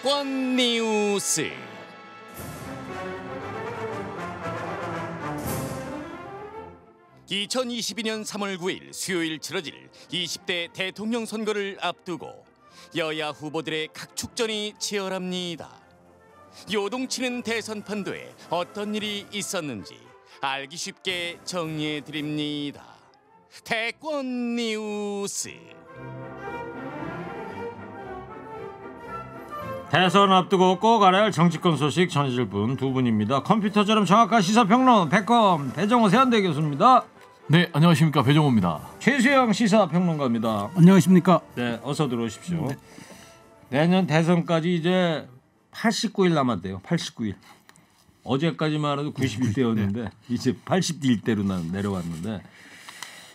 대권 뉴스. (2022년 3월 9일) 수요일 치러질 20대 대통령 선거를 앞두고 여야 후보들의 각축전이 치열합니다. 요동치는 대선 판도에 어떤 일이 있었는지 알기 쉽게 정리해드립니다. 대권 뉴스. 대선 앞두고 꼭 알아야 할 정치권 소식 전해줄 분 두 분입니다. 컴퓨터처럼 정확한 시사평론 백검 배정호 세한대 교수입니다. 네, 안녕하십니까, 배정호입니다. 최수영 시사평론가입니다. 안녕하십니까. 네, 어서 들어오십시오. 네. 내년 대선까지 이제 89일 남았대요. 89일. 어제까지만 해도 91대였는데 이제 81대로 내려왔는데,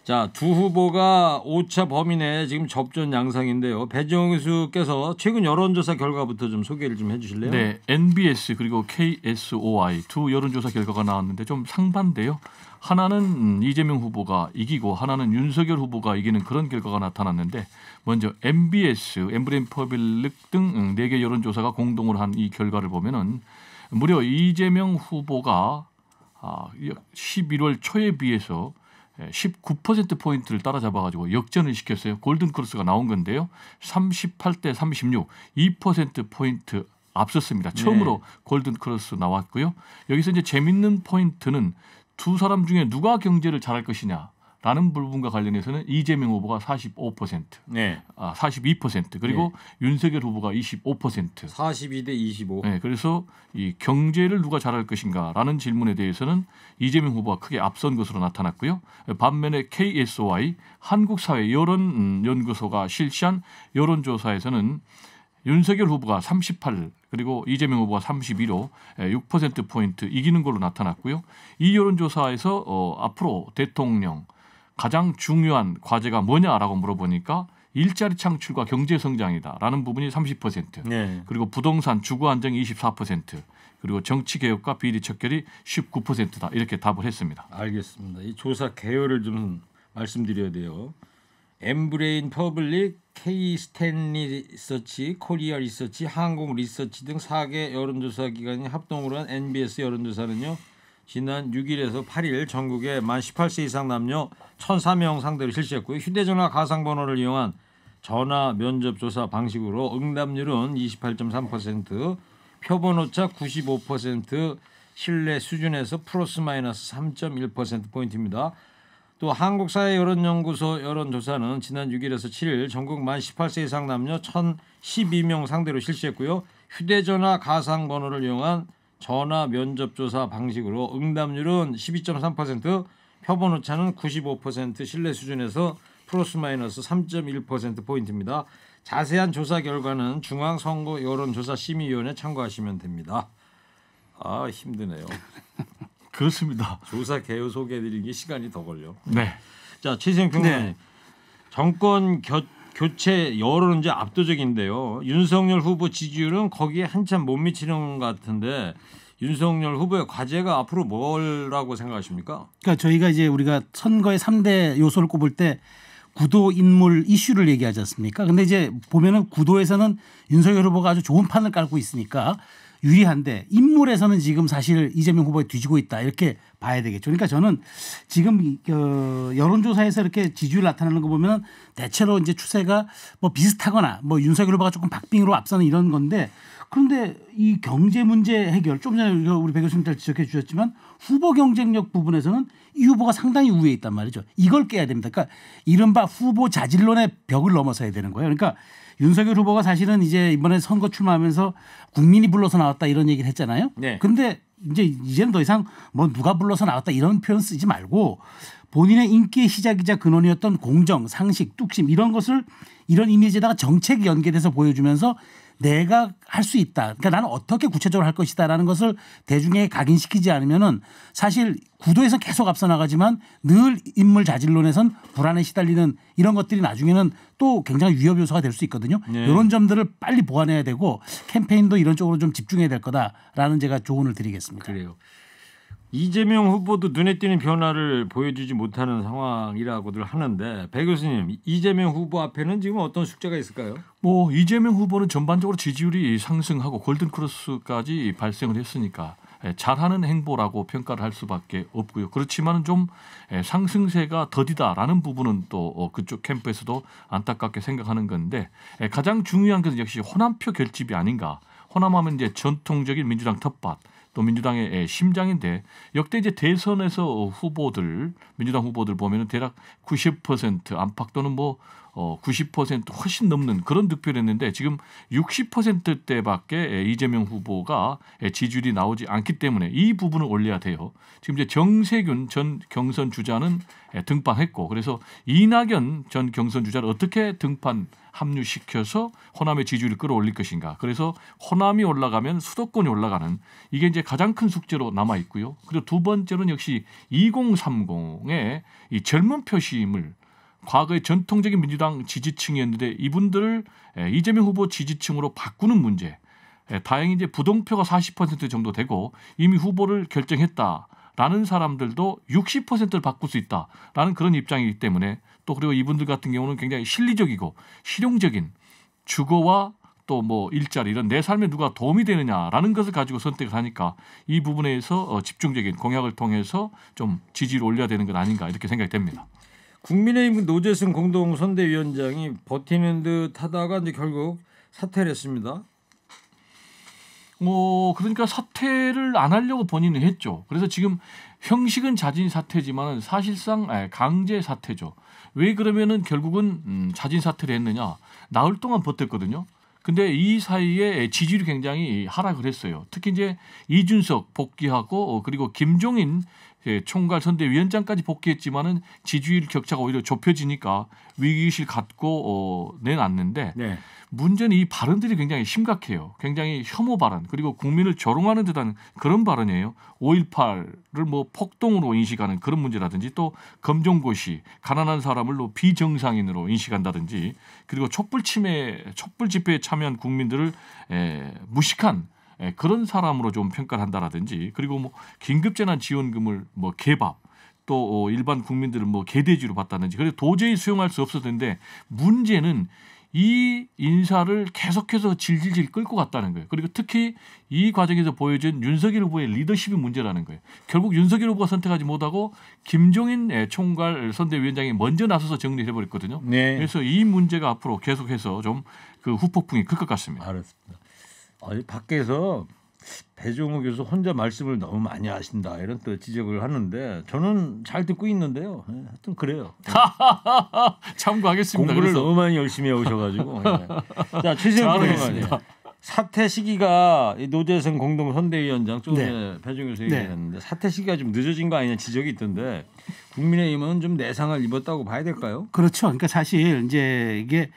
자, 두 후보가 5차 범위 내에 지금 접전 양상인데요. 배정호 교수께서 최근 여론조사 결과부터 좀 소개를 좀 해주실래요? 네, NBS 그리고 KSOI 두 여론조사 결과가 나왔는데 좀 상반돼요. 하나는 이재명 후보가 이기고 하나는 윤석열 후보가 이기는 그런 결과가 나타났는데, 먼저 MBS, 엠브레인 퍼블릭 등 4개 여론조사가 공동으로 한 이 결과를 보면은 무려 이재명 후보가 11월 초에 비해서 19%포인트를 따라잡아가지고 역전을 시켰어요. 골든크로스가 나온 건데요. 38대 36, 2%포인트 앞섰습니다. 처음으로 네. 골든크로스 나왔고요. 여기서 이제 재밌는 포인트는 두 사람 중에 누가 경제를 잘할 것이냐라는 부분과 관련해서는 이재명 후보가 45%, 네. 42% 그리고 네. 윤석열 후보가 25%. 42대 25. 네, 그래서 이 경제를 누가 잘할 것인가라는 질문에 대해서는 이재명 후보가 크게 앞선 것으로 나타났고요. 반면에 KSOI 한국사회 여론연구소가 실시한 여론조사에서는 윤석열 후보가 38 그리고 이재명 후보가 32로 6%포인트 이기는 걸로 나타났고요. 이 여론조사에서 앞으로 대통령 가장 중요한 과제가 뭐냐라고 물어보니까 일자리 창출과 경제 성장이다라는 부분이 30%, 네. 그리고 부동산 주거 안정이 24%, 그리고 정치 개혁과 비리 척결이 19%다 이렇게 답을 했습니다. 알겠습니다. 이 조사 개요를 좀 말씀드려야 돼요. 엠브레인 퍼블릭, K-스탠리 리서치, 코리아 리서치, 한국 리서치 등 4개 여론조사 기관이 합동으로 한 NBS 여론조사는요. 지난 6일에서 8일 전국에 만 18세 이상 남녀 1,004명 상대로 실시했고요. 휴대전화 가상번호를 이용한 전화 면접조사 방식으로 응답률은 28.3%, 표본오차 95%, 신뢰 수준에서 플러스 마이너스 3.1%포인트입니다. 또 한국사회여론연구소 여론조사는 지난 6일에서 7일 전국 만 18세 이상 남녀 1,012명 상대로 실시했고요. 휴대전화 가상번호를 이용한 전화 면접조사 방식으로 응답률은 12.3%, 표본오차는 95%, 신뢰 수준에서 플러스 마이너스 3.1%포인트입니다. 자세한 조사 결과는 중앙선거여론조사심의위원회 참고하시면 됩니다. 아, 힘드네요. 그렇습니다. 조사 개요 소개해드리는 게 시간이 더 걸려. 네. 자, 최수영 평론가님. 네. 정권 교체 여론은 이제 압도적인데요. 윤석열 후보 지지율은 거기에 한참 못 미치는 것 같은데, 윤석열 후보의 과제가 앞으로 뭐라고 생각하십니까? 그러니까 저희가 이제 우리가 선거의 3대 요소를 꼽을 때 구도, 인물, 이슈를 얘기하지 않습니까? 근데 이제 보면은 구도에서는 윤석열 후보가 아주 좋은 판을 깔고 있으니까 유리한데, 인물에서는 지금 사실 이재명 후보에 뒤지고 있다 이렇게 봐야 되겠죠. 그러니까 저는 지금 여론조사에서 이렇게 지지율 나타나는 거 보면 대체로 이제 추세가 뭐 비슷하거나 뭐 윤석열 후보가 조금 박빙으로 앞서는 이런 건데, 그런데 이 경제 문제 해결, 좀 전에 우리 배 교수님 지적해 주셨지만 후보 경쟁력 부분에서는 이 후보가 상당히 우위에 있단 말이죠. 이걸 깨야 됩니다. 그러니까 이른바 후보 자질론의 벽을 넘어서야 되는 거예요. 그러니까 윤석열 후보가 사실은 이제 이번에 선거 출마하면서 국민이 불러서 나왔다 이런 얘기를 했잖아요. 네. 그런데 이제는 더 이상 뭐 누가 불러서 나왔다 이런 표현 쓰지 말고 본인의 인기의 시작이자 근원이었던 공정, 상식, 뚝심 이런 것을 이런 이미지에다가 정책이 연계돼서 보여주면서 내가 할 수 있다. 그러니까 나는 어떻게 구체적으로 할 것이다라는 것을 대중에게 각인시키지 않으면은 사실 구도에서 계속 앞서 나가지만 늘 인물 자질론에선 불안에 시달리는 이런 것들이 나중에는 또 굉장히 위협 요소가 될 수 있거든요. 네. 이런 점들을 빨리 보완해야 되고 캠페인도 이런 쪽으로 좀 집중해야 될 거다라는 제가 조언을 드리겠습니다. 그래요. 이재명 후보도 눈에 띄는 변화를 보여주지 못하는 상황이라고들 하는데 배 교수님, 이재명 후보 앞에는 지금 어떤 숙제가 있을까요? 뭐 이재명 후보는 전반적으로 지지율이 상승하고 골든크로스까지 발생을 했으니까 잘하는 행보라고 평가를 할 수밖에 없고요. 그렇지만 좀 상승세가 더디다라는 부분은 또 그쪽 캠프에서도 안타깝게 생각하는 건데 가장 중요한 것은 역시 호남표 결집이 아닌가. 호남하면 이제 전통적인 민주당 텃밭 또 민주당의 심장인데 역대 이제 대선에서 후보들 민주당 후보들 보면은 대략 90% 안팎 또는 뭐 90% 훨씬 넘는 그런 득표를 했는데 지금 60%대밖에 이재명 후보가 지지율이 나오지 않기 때문에 이 부분을 올려야 돼요. 지금 이제 정세균 전 경선 주자는 등판했고 그래서 이낙연 전 경선 주자를 어떻게 등판 합류시켜서 호남의 지지율을 끌어올릴 것인가. 그래서 호남이 올라가면 수도권이 올라가는 이게 이제 가장 큰 숙제로 남아 있고요. 그리고 두 번째는 역시 2030의 이 젊은 표심을 과거의 전통적인 민주당 지지층이었는데 이분들을 이재명 후보 지지층으로 바꾸는 문제. 다행히 이제 부동표가 40% 정도 되고 이미 후보를 결정했다라는 사람들도 60%를 바꿀 수 있다라는 그런 입장이기 때문에 또 그리고 이분들 같은 경우는 굉장히 실리적이고 실용적인 주거와 또 뭐 일자리 이런 내 삶에 누가 도움이 되느냐라는 것을 가지고 선택을 하니까 이 부분에서 집중적인 공약을 통해서 좀 지지를 올려야 되는 것 아닌가 이렇게 생각이 됩니다. 국민의힘 노재승 공동선대위원장이 버티는 듯 하다가 이제 결국 사퇴를 했습니다. 그러니까 사퇴를 안 하려고 본인은 했죠. 그래서 지금 형식은 자진 사퇴지만 사실상 강제 사퇴죠. 왜 그러면은 결국은 자진 사퇴를 했느냐? 나흘 동안 버텼거든요. 근데 이 사이에 지지율이 굉장히 하락을 했어요. 특히 이제 이준석 복귀하고 그리고 김종인 총괄 선대위원장까지 복귀했지만은 지지율 격차가 오히려 좁혀지니까 위기의식을 갖고 내놨는데 네. 문제는 이 발언들이 굉장히 심각해요. 굉장히 혐오 발언 그리고 국민을 조롱하는 듯한 그런 발언이에요. 5.18을 뭐 폭동으로 인식하는 그런 문제라든지 또 검정고시 가난한 사람을 비정상인으로 인식한다든지 그리고 촛불 집회에 참여한 국민들을 무식한 그런 사람으로 좀 평가를 한다라든지 그리고 뭐 긴급재난지원금을 뭐 개밥 또 일반 국민들을 뭐 개돼지로 봤다든지 그래서 도저히 수용할 수 없었는데 문제는 이 인사를 계속해서 질질질 끌고 갔다는 거예요. 그리고 특히 이 과정에서 보여진 윤석열 후보의 리더십이 문제라는 거예요. 결국 윤석열 후보가 선택하지 못하고 김종인 총괄 선대위원장이 먼저 나서서 정리해버렸거든요. 네. 그래서 이 문제가 앞으로 계속해서 좀 그 후폭풍이 클 것 같습니다. 알았습니다. 밖에서 배종우 교수 혼자 말씀을 너무 많이 하신다 이런 또 지적을 하는데 저는 잘 듣고 있는데요. 하여튼 그래요. 참고하겠습니다. 공부를 그래서. 너무 많이 열심히 해오셔가지고. 자 최재형 부장님 사퇴 시기가 노재승 공동선대위원장 조금에 배종우 교수 얘기했는데 사퇴 시기가 좀 늦어진 거 아니냐 지적이 있던데 국민의힘은 좀 내상을 입었다고 봐야 될까요? 그렇죠. 그러니까 사실 이제 이게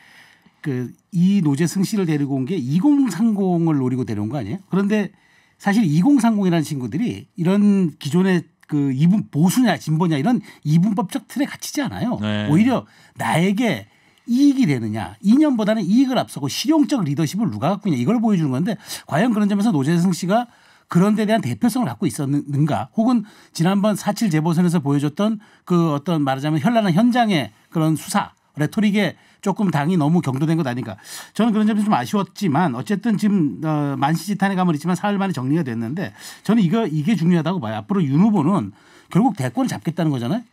이 노재승 씨를 데리고 온 게 2030을 노리고 데려온 거 아니에요? 그런데 사실 2030이라는 친구들이 이런 기존의 그 이분 보수냐 진보냐 이런 이분법적 틀에 갇히지 않아요. 네. 오히려 나에게 이익이 되느냐 이념보다는 이익을 앞서고 실용적 리더십을 누가 갖고 있냐 이걸 보여주는 건데 과연 그런 점에서 노재승 씨가 그런 데 대한 대표성을 갖고 있었는가 혹은 지난번 4.7 재보선에서 보여줬던 그 어떤 말하자면 현란한 현장의 그런 수사 레토릭에 조금 당이 너무 경도된 것 아닌가. 저는 그런 점에서 좀 아쉬웠지만 어쨌든 지금 만시지탄의 감은 있지만 사흘 만에 정리가 됐는데 저는 이게 중요하다고 봐요. 앞으로 윤 후보는 결국 대권을 잡겠다는 거잖아요.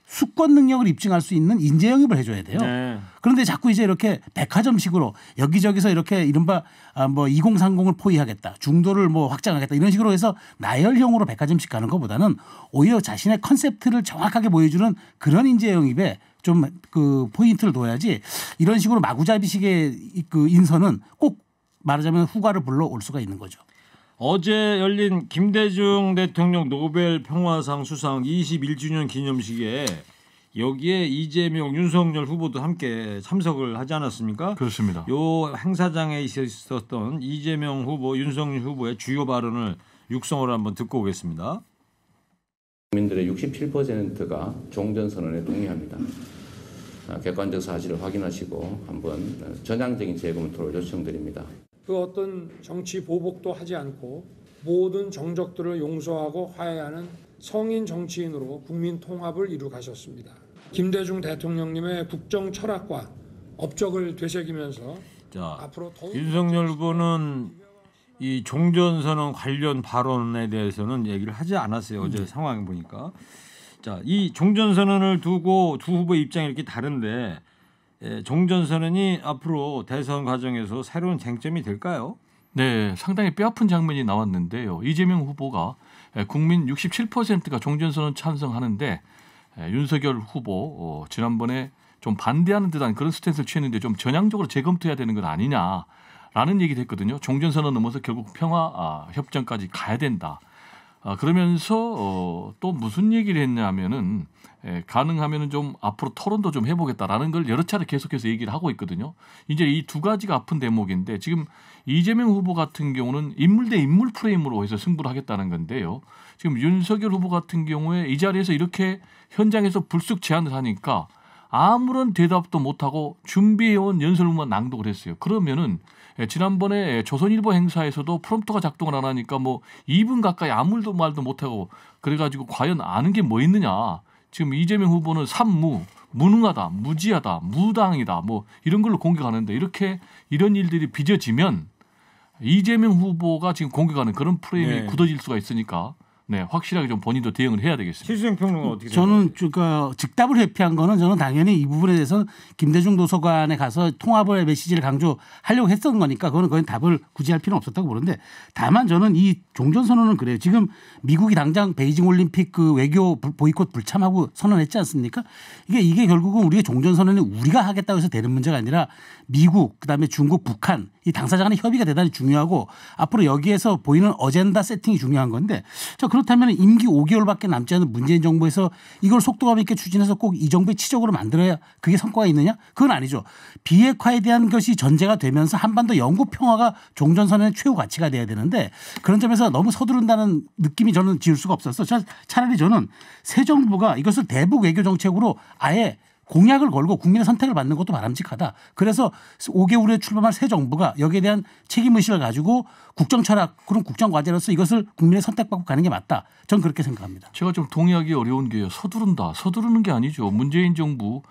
수권 능력을 입증할 수 있는 인재 영입을 해줘야 돼요. 네. 그런데 자꾸 이제 이렇게 백화점식으로 여기저기서 이렇게 이른바 뭐 2030을 포위하겠다, 중도를 뭐 확장하겠다 이런 식으로 해서 나열형으로 백화점식 가는 것보다는 오히려 자신의 컨셉트를 정확하게 보여주는 그런 인재 영입에 좀 그 포인트를 둬야지 이런 식으로 마구잡이식의 그 인선은 꼭 말하자면 후과를 불러올 수가 있는 거죠. 어제 열린 김대중 대통령 노벨 평화상 수상 21주년 기념식에 여기에 이재명, 윤석열 후보도 함께 참석을 하지 않았습니까? 그렇습니다. 요 행사장에 있었던 이재명 후보, 윤석열 후보의 주요 발언을 육성으로 한번 듣고 오겠습니다. 국민들의 67%가 종전선언에 동의합니다. 객관적 사실을 확인하시고 한번 전향적인 재검토를 요청드립니다. 그 어떤 정치 보복도 하지 않고 모든 정적들을 용서하고 화해하는 성인 정치인으로 국민 통합을 이루 가셨습니다. 김대중 대통령님의 국정 철학과 업적을 되새기면서 자, 앞으로 더욱 윤석열 후보는 이 종전선언 관련 발언에 대해서는 얘기를 하지 않았어요. 어제 상황 보니까. 자, 이 종전선언을 두고 두 후보의 입장이 이렇게 다른데 종전선언이 앞으로 대선 과정에서 새로운 쟁점이 될까요? 네, 상당히 뼈아픈 장면이 나왔는데요. 이재명 후보가 국민 67%가 종전선언 찬성하는데 윤석열 후보 지난번에 좀 반대하는 듯한 그런 스탠스를 취했는데 좀 전향적으로 재검토해야 되는 건 아니냐라는 얘기를 했거든요. 종전선언 넘어서 결국 평화 협정까지 가야 된다. 그러면서 또 무슨 얘기를 했냐면은 가능하면은 좀 앞으로 토론도 좀 해보겠다라는 걸 여러 차례 계속해서 얘기를 하고 있거든요. 이제 이 두 가지가 아픈 대목인데 지금 이재명 후보 같은 경우는 인물 대 인물 프레임으로 해서 승부를 하겠다는 건데요. 지금 윤석열 후보 같은 경우에 이 자리에서 이렇게 현장에서 불쑥 제안을 하니까 아무런 대답도 못하고 준비해온 연설문만 낭독을 했어요. 그러면은 지난번에 조선일보 행사에서도 프롬프터가 작동을 안 하니까 뭐 2분 가까이 아무 말도 못하고 그래가지고 과연 아는 게 뭐 있느냐. 지금 이재명 후보는 산무, 무능하다, 무지하다, 무당이다 뭐 이런 걸로 공격하는데 이런 일들이 빚어지면 이재명 후보가 지금 공격하는 그런 프레임이 굳어질 수가 있으니까 네, 확실하게 좀 본인도 대응을 해야 되겠습니다. 최수영 평론가 어떻게 저는 그러니까 즉답을 회피한 거는 저는 당연히 이 부분에 대해서 김대중 도서관에 가서 통합의 메시지를 강조하려고 했던 거니까 그건 답을 굳이 할 필요는 없었다고 보는데 다만 저는 이 종전선언은 그래요. 지금 미국이 당장 베이징 올림픽 그 외교 보이콧 불참하고 선언했지 않습니까? 이게 결국은 우리의 종전선언이 우리가 하겠다고 해서 되는 문제가 아니라 미국 그다음에 중국, 북한 이 당사자 간의 협의가 대단히 중요하고 앞으로 여기에서 보이는 어젠다 세팅이 중요한 건데 자 그렇다면 임기 5개월밖에 남지 않은 문재인 정부에서 이걸 속도감 있게 추진해서 꼭 이 정부의 치적으로 만들어야 그게 성과가 있느냐? 그건 아니죠. 비핵화에 대한 것이 전제가 되면서 한반도 영구 평화가 종전선언의 최후 가치가 돼야 되는데 그런 점에서 너무 서두른다는 느낌이 저는 지울 수가 없었어. 차라리 저는 새 정부가 이것을 대북 외교 정책으로 아예 공약을 걸고 국민의 선택을 받는 것도 바람직하다. 그래서 5개월 후에 출범할 새 정부가 여기에 대한 책임의식을 가지고 국정 철학 그런 국정 과제로서 이것을 국민의 선택받고 가는 게 맞다. 저는 그렇게 생각합니다. 제가 좀 동의하기 어려운 게요. 서두른다. 서두르는 게 아니죠. 문재인 정부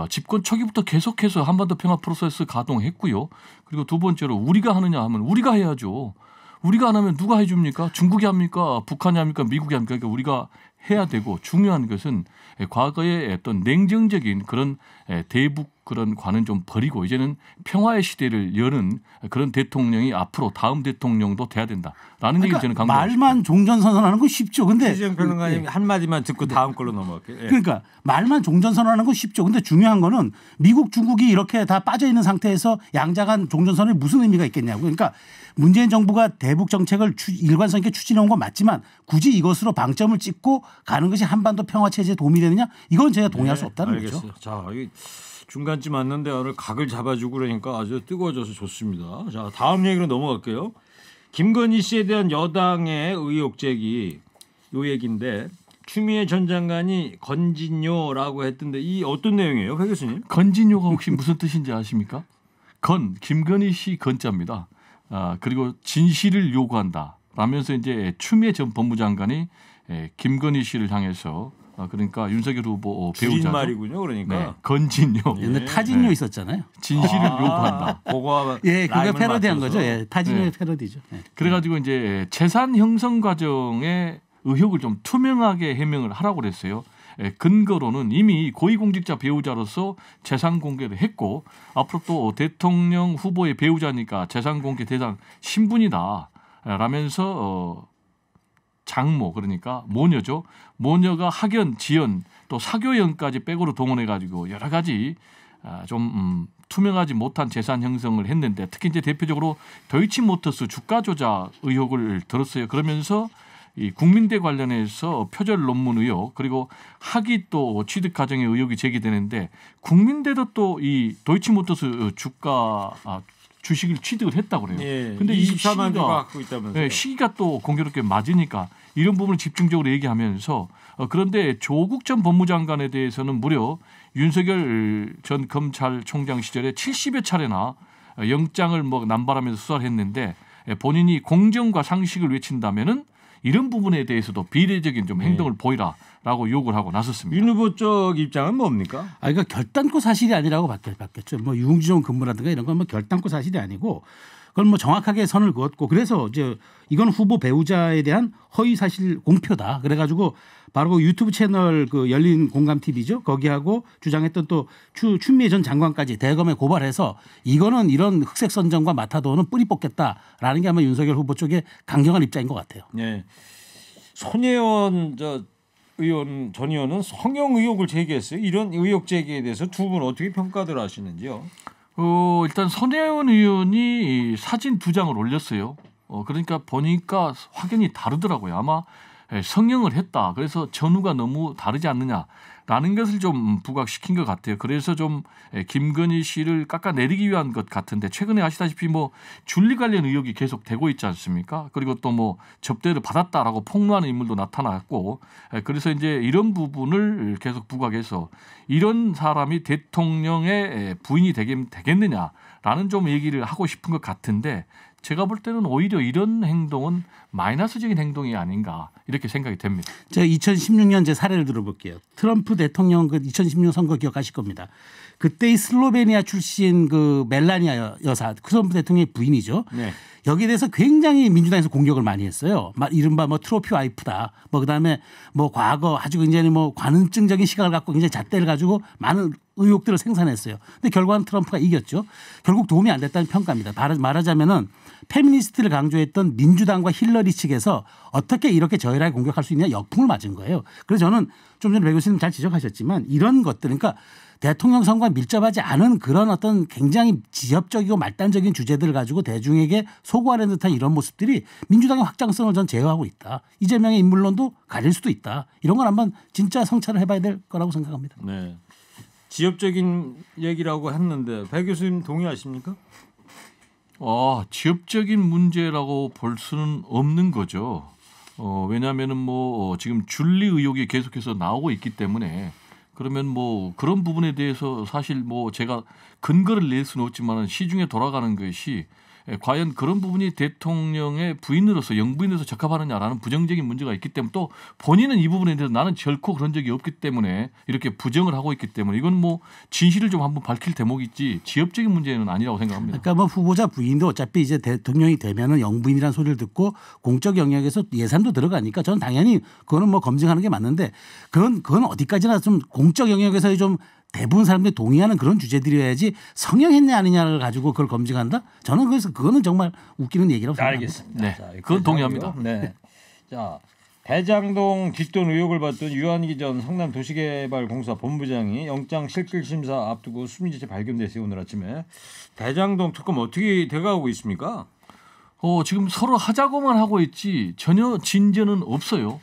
집권 초기부터 계속해서 한반도 평화 프로세스 가동했고요. 그리고 두 번째로 우리가 하느냐 하면 우리가 해야죠. 우리가 안 하면 누가 해줍니까? 중국이 합니까? 북한이 합니까? 미국이 합니까? 그러니까 우리가 해야 되고 중요한 것은 과거의 어떤 냉정적인 그런 대북 그런 관은 좀 버리고 이제는 평화의 시대를 여는 그런 대통령이 앞으로 다음 대통령도 돼야 된다라는 얘기를 저는 강조하고 싶습니다. 말만 종전선언하는 건 쉽죠. 근데 최수영 평론가님 한마디만 듣고 다음 걸로 넘어갈게요. 그러니까 말만 종전선언하는 건 쉽죠. 근데 중요한 거는 미국, 중국이 이렇게 다 빠져 있는 상태에서 양자간 종전선언이 무슨 의미가 있겠냐고. 그러니까 문재인 정부가 대북 정책을 일관성 있게 추진해 온 건 맞지만 굳이 이것으로 방점을 찍고 가는 것이 한반도 평화 체제에 도움이 되느냐? 이건 제가 동의할 수 없다는 알겠어요. 거죠. 자, 중간쯤 왔는데 오늘 각을 잡아주고 그러니까 아주 뜨거워져서 좋습니다. 자, 다음 얘기로 넘어갈게요. 김건희 씨에 대한 여당의 의혹 제기 요 얘기인데 추미애 전 장관이 건진요라고 했던데 이 어떤 내용이에요, 박 교수님? 건진요가 혹시 무슨 뜻인지 아십니까? 김건희 씨 건자입니다. 그리고 진실을 요구한다. 라면서 이제 추미애 전 법무장관이 김건희 씨를 향해서 그러니까 윤석열 후보 배우자죠. 줄임말이군요, 그러니까. 네, 건진요. 옛날 타진요 있었잖아요. 진실을 요구한다. 그거 그게 패러디한 거죠. 타진요의 패러디죠. 그래가지고 이제 재산 형성 과정의 의혹을 좀 투명하게 해명을 하라고 그랬어요. 근거로는 이미 고위공직자 배우자로서 재산 공개를 했고 앞으로 또 대통령 후보의 배우자니까 재산 공개 대상 신분이다 라면서 장모 그러니까 모녀죠. 모녀가 학연, 지연 또 사교연까지 백으로 동원해가지고 여러 가지 좀 투명하지 못한 재산 형성을 했는데 특히 이제 대표적으로 도이치모터스 주가 조작 의혹을 들었어요. 그러면서 이 국민대 관련해서 표절 논문 의혹 그리고 학위 또 취득 과정의 의혹이 제기되는데 국민대도 또 이 도이치모터스 주가 주식을 취득을 했다고 그래요. 근데 24만 주가 갖고 있다면서요. 시기가 또 공교롭게 맞으니까 이런 부분을 집중적으로 얘기하면서 그런데 조국 전 법무장관에 대해서는 무려 윤석열 전 검찰총장 시절에 70여 차례나 영장을 남발하면서 수사를 했는데 본인이 공정과 상식을 외친다면은 이런 부분에 대해서도 비례적인 좀 행동을 보이라라고 요구를 하고 나섰습니다. 윤 후보 쪽 입장은 뭡니까? 그러니까 결단코 사실이 아니라고 바뀌었죠. 뭐 유흥지종 근무라든가 이런 건 뭐 결단코 사실이 아니고 그건 뭐 정확하게 선을 그었고 그래서 이제 이건 후보 배우자에 대한 허위 사실 공표다. 그래가지고 바로 그 유튜브 채널 그 열린 공감 TV죠. 거기하고 주장했던 또 추미애 전 장관까지 대검에 고발해서 이거는 이런 흑색 선전과 마타도는 뿌리 뽑겠다라는 게 아마 윤석열 후보 쪽의 강경한 입장인 것 같아요. 네. 손혜원 전 의원은 성형 의혹을 제기했어요. 이런 의혹 제기에 대해서 두 분 어떻게 평가들 하시는지요? 일단 손혜원 의원이 사진 2장을 올렸어요. 그러니까 보니까 확연히 다르더라고요. 아마 성형을 했다. 그래서 전후가 너무 다르지 않느냐라는 것을 좀 부각시킨 것 같아요. 그래서 좀 김건희 씨를 깎아내리기 위한 것 같은데 최근에 아시다시피 뭐 줄리 관련 의혹이 계속 되고 있지 않습니까? 그리고 또 뭐 접대를 받았다라고 폭로하는 인물도 나타났고 그래서 이제 이런 부분을 계속 부각해서 이런 사람이 대통령의 부인이 되겠느냐라는 좀 얘기를 하고 싶은 것 같은데 제가 볼 때는 오히려 이런 행동은 마이너스적인 행동이 아닌가 이렇게 생각이 됩니다. 제가 2016년 제 사례를 들어볼게요. 트럼프 대통령 그 2016년 선거 기억하실 겁니다. 그때의 슬로베니아 출신 그 멜라니아 여사 트럼프 대통령의 부인이죠. 네. 여기에 대해서 굉장히 민주당에서 공격을 많이 했어요. 이른바 뭐 트로피 와이프다. 뭐 그다음에 뭐 과거 아주 굉장히 뭐 관음증적인 시각을 갖고 굉장히 잣대를 가지고 많은 의혹들을 생산했어요. 근데 결과는 트럼프가 이겼죠. 결국 도움이 안 됐다는 평가입니다. 말하자면은 페미니스트를 강조했던 민주당과 힐러리 측에서 어떻게 이렇게 저열하게 공격할 수 있냐 역풍을 맞은 거예요. 그래서 저는 좀 전에 배 교수님 잘 지적하셨지만 이런 것들 그러니까 대통령 선거와 밀접하지 않은 그런 어떤 굉장히 지엽적이고 말단적인 주제들을 가지고 대중에게 소구하려는 듯한 이런 모습들이 민주당의 확장성을 전 제어하고 있다. 이재명의 인물론도 가릴 수도 있다. 이런 건 한번 진짜 성찰을 해봐야 될 거라고 생각합니다. 네. 지엽적인 얘기라고 했는데 배 교수님 동의하십니까? 지엽적인 문제라고 볼 수는 없는 거죠. 왜냐하면은 뭐 지금 줄리 의혹이 계속해서 나오고 있기 때문에 그러면 뭐 그런 부분에 대해서 사실 뭐 제가 근거를 낼 수는 없지만 시중에 돌아가는 것이 과연 그런 부분이 대통령의 부인으로서 영부인으로서 적합하느냐라는 부정적인 문제가 있기 때문에 또 본인은 이 부분에 대해서 나는 결코 그런 적이 없기 때문에 이렇게 부정을 하고 있기 때문에 이건 뭐 진실을 좀 한번 밝힐 대목이지 지엽적인 문제는 아니라고 생각합니다. 그러니까 뭐 후보자 부인도 어차피 이제 대통령이 되면은 영부인이라는 소리를 듣고 공적 영역에서 예산도 들어가니까 저는 당연히 그거는 뭐 검증하는 게 맞는데 그건 어디까지나 좀 공적 영역에서 좀 대부분 사람들이 동의하는 그런 주제들이어야지 성형했냐 아니냐를 가지고 그걸 검증한다? 저는 그래서 그거는 정말 웃기는 얘기라고 생각합니다. 알겠습니다. 네, 자, 그건 동의합니다. 네. 자, 대장동 뒷돈 의혹을 받던 유한기 전 성남도시개발공사 본부장이 영장 실질심사 앞두고 수민지체 발견됐어요. 오늘 아침에. 대장동 특검 어떻게 돼가고 있습니까? 지금 서로 하자고만 하고 있지 전혀 진전은 없어요.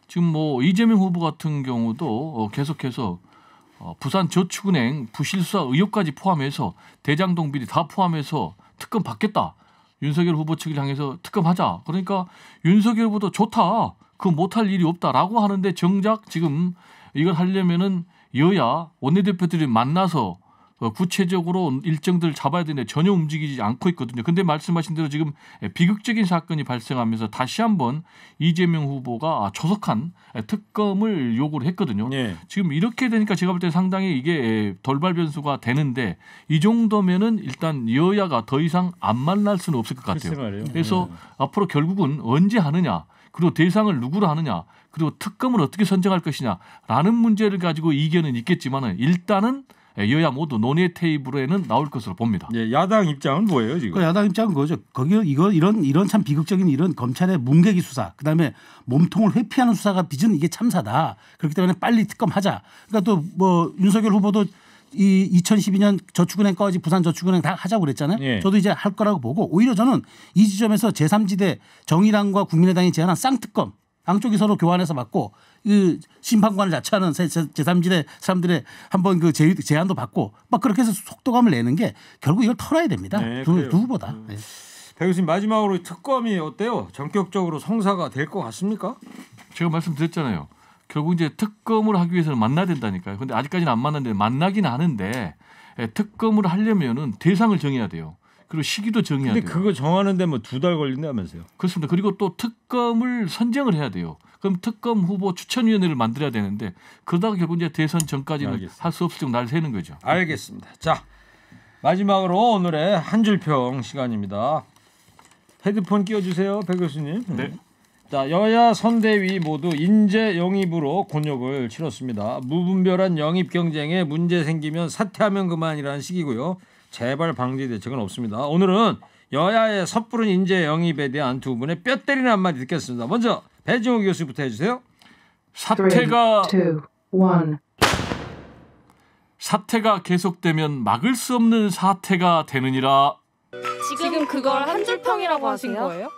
지금 뭐 이재명 후보 같은 경우도 계속해서 부산저축은행 부실수사 의혹까지 포함해서 대장동 비리 다 포함해서 특검 받겠다. 윤석열 후보 측을 향해서 특검하자. 그러니까 윤석열 후보도 좋다. 그 못할 일이 없다라고 하는데 정작 지금 이걸 하려면은 여야 원내대표들이 만나서 구체적으로 일정들을 잡아야 되는데 전혀 움직이지 않고 있거든요. 그런데 말씀하신 대로 지금 비극적인 사건이 발생하면서 다시 한번 이재명 후보가 조속한 특검을 요구를 했거든요. 네. 지금 이렇게 되니까 제가 볼 때 상당히 이게 돌발 변수가 되는데 이 정도면은 일단 여야가 더 이상 안 만날 수는 없을 것 같아요. 그래서 앞으로 결국은 언제 하느냐 그리고 대상을 누구로 하느냐 그리고 특검을 어떻게 선정할 것이냐라는 문제를 가지고 이견은 있겠지만은 일단은 여야 모두 논의 테이블에는 나올 것으로 봅니다. 예, 야당 입장은 뭐예요 지금? 그 야당 입장은 그거죠. 거기 이런 참 비극적인 이런 검찰의 문개기 수사, 그다음에 몸통을 회피하는 수사가 빚은 이게 참사다. 그렇기 때문에 빨리 특검하자. 그러니까 또 뭐 윤석열 후보도 이 2012년 저축은행까지 부산저축은행 다 하자고 그랬잖아요. 예. 저도 이제 할 거라고 보고 오히려 저는 이 지점에서 제3지대 정의당과 국민의당이 제안한 쌍특검 양쪽이 서로 교환해서 받고 이 심판관을 자처하는 제3지대 사람들의 한번 그 제안도 받고 막 그렇게 해서 속도감을 내는 게 결국 이걸 털어야 됩니다. 네, 두 후보다. 네. 배 교수님 마지막으로 특검이 어때요? 전격적으로 성사가 될 것 같습니까? 제가 말씀드렸잖아요. 결국 이제 특검을 하기 위해서는 만나야 된다니까요. 그런데 아직까지는 안 만났는데 만나긴 하는데 특검을 하려면은 대상을 정해야 돼요. 그리고 시기도 정해야 근데 돼요. 그거 정하는데 뭐 2달 걸린다면서요? 그렇습니다. 그리고 또 특검을 선정을 해야 돼요. 그럼 특검 후보 추천위원회를 만들어야 되는데 그러다가 결국 이제 대선 전까지는 알겠습니다. 할 수 없을 정도 날 새는 거죠. 알겠습니다. 자, 마지막으로 오늘의 한 줄평 시간입니다. 헤드폰 끼워주세요, 백 교수님. 네. 자, 여야 선대위 모두 인재 영입으로 곤욕을 치렀습니다. 무분별한 영입 경쟁에 문제 생기면 사퇴하면 그만이라는 식이고요. 재발 방지 대책은 없습니다. 오늘은 여야의 섣부른 인재 영입에 대한 두 분의 뼈 때리는 한마디 듣겠습니다. 먼저 배정우 교수부터 해주세요. 사태가 3, 2, 1. 사태가 계속되면 막을 수 없는 사태가 되느니라. 지금 그걸 한 줄평이라고 하신 거예요?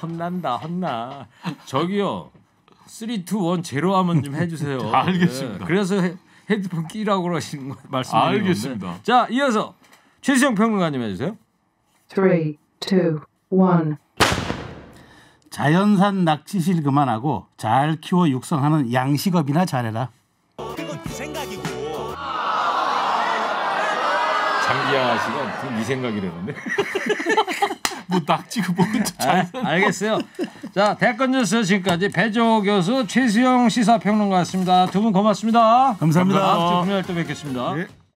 혼난다, 혼나. 저기요, 3, 2, 1 제로 하면 좀 해주세요. 알겠습니다. 네, 그래서 헤드폰 끼라고 그러신 거 말씀드리는 건데. 알겠습니다. 자, 이어서 최수영 평론가님 해주세요. 3, 2, 1. 자연산 낚시실 그만하고 잘 키워 육성하는 양식업이나 잘해라. 장기하 씨가 네 생각이라는데. 뭐 낙지고 뭐 알겠어요. 자, 대권 뉴스 지금까지 배정우 교수, 최수영 시사평론가였습니다. 두 분 고맙습니다. 감사합니다. 다음 주 금요일 또 뵙겠습니다. 네.